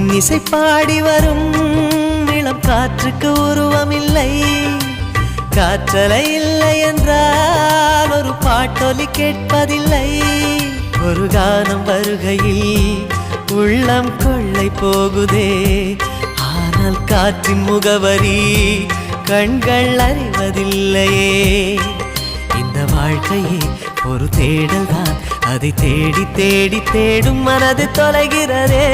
இன்னிசை பாடி வரும் இளம் காற்றுக்கு உருவமில்லை. காற்றலை இல்லை என்றால் ஒரு பாட்டொலி கேட்பதில்லை. ஒரு கானம் வருகையில் உள்ளம் கொள்ளை போகுதே. ஆனால் காற்றின் முகவரி கண்கள் அறிவதில்லையே. இந்த வாழ்க்கையே ஒரு தேடல் தான், அதை தேடி தேடி தேடும் மனது தொலைகிறதே.